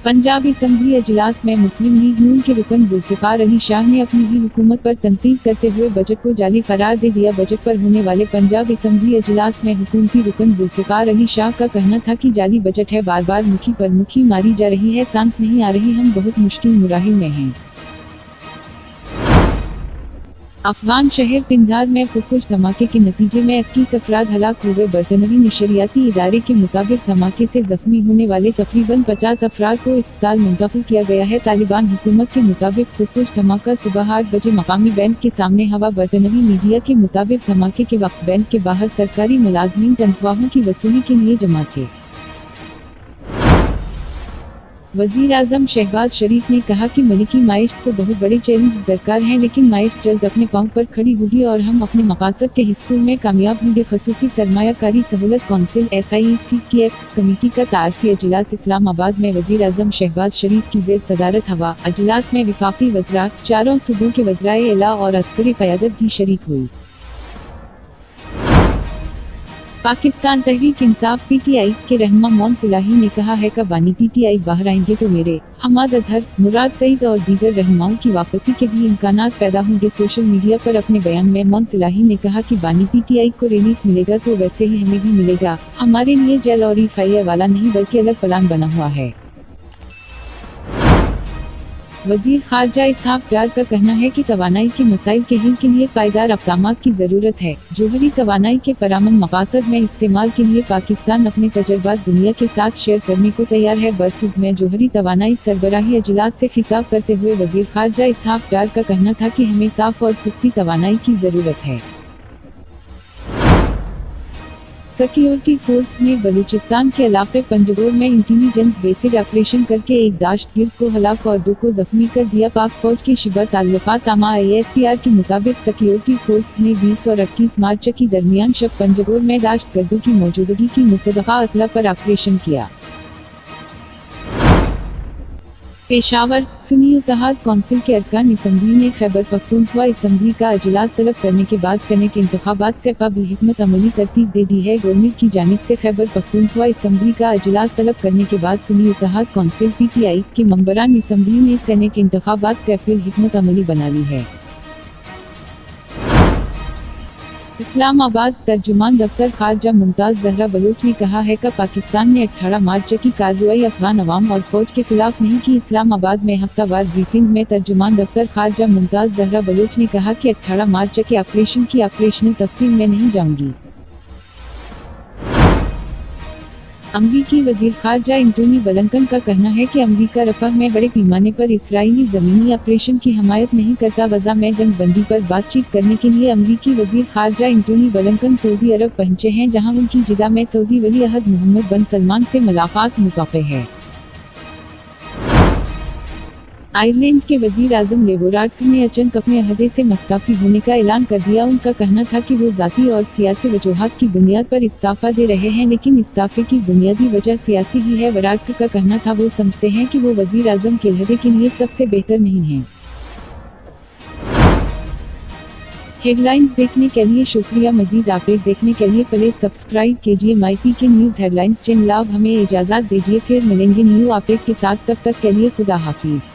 Punjab assembly अजलास में मुस्लिम league नून के रुकन जुल्फ़िकार अली शाह ने अपनी ही हुकूमत पर तनकीद करते हुए बजट को जाली करार दे दिया। बजट पर होने वाले पंजाब असम्बली अजलास में हुकूमती रुकन जुल्फ़िकार अली शाह का कहना था कि जाली बजट है, बार बार मुखी पर मुखी मारी जा रही है, सांस नहीं आ रही, हम बहुत मुश्किल मुराहिल में हैं। अफगान शहर किंदार में खुदकुश धमाके के नतीजे में 21 अफराद हलाक हुए। बरतानवी नशरियाती इदारे के मुताबिक धमाके से जख्मी होने वाले तकरीबन 50 अफराद को अस्पताल मुंतकिल किया गया है। तालिबान हुकूमत के मुताबिक खुदकुश धमाका सुबह 8 बजे मकामी बैंक के सामने हवा। बरतानवी मीडिया के मुताबिक धमाके के वक्त बैंक के बाहर सरकारी मुलाजमीन तनख्वाहों की वसूली के लिए जमा थे। वज़ीर आज़म शहबाज शरीफ ने कहा कि मलिकी माइशत को बहुत बड़े चैलेंज दरकार हैं, लेकिन माइशत जल्द अपने पांव पर खड़ी होगी और हम अपने मकासद के हिस्सों में कामयाब होंगे। खसूसी सरमायाकारी सहूलत कौंसिल SIEC की एक्स कमेटी का तारफ़ी अजलास इस्लामाबाद में वज़ीर आज़म शहबाज शरीफ की ज़ेर सदारत हवा। अजलास में वफाकी वज़रा, चारों सूबों के वज़राए आला और अस्करी क़यादत भी शरीक हुई। पाकिस्तान तहरीक इंसाफ PTI के रहनुमा मोन सिलाही ने कहा है कि बानी PTI बाहर आएंगे तो मेरे हमाद अजहर, मुराद सईद और दीगर रहनुमाओं की वापसी के भी इम्कानात पैदा होंगे। सोशल मीडिया पर अपने बयान में मोन सिलाही ने कहा कि बानी PTI को रिलीफ मिलेगा तो वैसे ही हमें भी मिलेगा। हमारे लिए जेल और FIA वाला नहीं बल्कि अलग प्लान बना हुआ है। वज़ीर ख़ारजा इसहाक़ डार का कहना है कि तवानाई के मसाइल के हल के लिए पायदार इक़दामात की ज़रूरत है। जोहरी तवानाई के पुरअमन मक़ासद में इस्तेमाल के लिए पाकिस्तान अपने तजर्बात दुनिया के साथ शेयर करने को तैयार है। बरसिज़ में जोहरी तवानाई सरबराही अजलास से खिताब करते हुए वज़ीर ख़ारजा इसहाक़ डार का कहना था कि हमें साफ़ और सस्ती तवानाई की ज़रूरत है। सिक्योरिटी फोर्स ने बलूचिस्तान के इलाके पंजगोर में इंटेलिजेंस बेस्ड ऑपरेशन करके एक दहशतगर्द को हलाक और 2 को जख्मी कर दिया। पाक फौज के शिबा ताल्लुकात आमा ISPR के मुताबिक सिक्योरिटी फोर्स ने 20 और 21 मार्च के दरमियान शब पंजगोर में दहशतगर्दों की मौजूदगी की मुसद्दक़ा अतला पर ऑपरेशन किया। पेशावर सुन्नी इत्तेहाद कौंसिल के अरकान असम्बली ने खैबर पख्तूनख्वा असम्बली का अजलास तलब करने के बाद सेनेट इंतखाबात से कबल हिकमत अमली तरतीब दे दी है। गवर्नमेंट की जानिब से खैबर पख्तूनख्वा असम्बली का अजलास तलब करने के बाद सुन्नी इत्तेहाद कौंसिल PTI के मेंबरान असम्बली ने सेनेट इंतखाबात से अपील हिकमत अमली बना ली है। इस्लामाबाद तर्जुमान दफ्तर ख़ारजा मुमताज़ ज़हरा बलोच ने कहा है कि पाकिस्तान ने 18 मार्च की कार्रवाई अफ़गान अवाम और फ़ौज के खिलाफ नहीं की। इस्लामाबाद में हफ्तावार ब्रीफिंग में तर्जुमान दफ्तर ख़ारजा मुमताज़ ज़हरा बलोच ने कहा कि 18 मार्च के ऑपरेशन की ऑपरेशनल तफसील में नहीं जाऊंगी। अमरीकी वज़ीर ख़ारजा एंटोनी ब्लिंकन का कहना है कि अमरीका रफ़ह में बड़े पैमाने पर इसराइली ज़मीनी ऑपरेशन की हमायत नहीं करता। वज़ा में जंग बंदी पर बातचीत करने के लिए अमरीकी वज़ीर ख़ारजा एंटोनी ब्लिंकन सऊदी अरब पहुंचे हैं, जहां उनकी जिदा में सऊदी वली अहद मोहम्मद बिन सलमान से मुलाकात मुतवक्किल है। आयरलैंड के वज़ीर आज़म लेबोराडकर ने अचानक अपने अहदे से मुस्तफ़ी होने का ऐलान कर दिया। उनका कहना था कि वो ज़ाती और सियासी वजूहात की बुनियाद पर इस्तीफ़ा दे रहे हैं, लेकिन इस्तीफ़े की बुनियादी वजह सियासी ही है। वराडकर का कहना था वो समझते हैं कि वो वज़ीर आज़म के अहदे के लिए सबसे बेहतर नहीं हैं। हेडलाइंस देखने के लिए शुक्रिया। मज़ीद अपडेट देखने के लिए प्लीज़ सब्सक्राइब कीजिए MyPK न्यूज़ हेडलाइंस चैनल। अब हमें इजाज़त दीजिए, फिर मिलेंगे न्यू अपडेट के साथ। तब तक के लिए खुदा हाफिज़।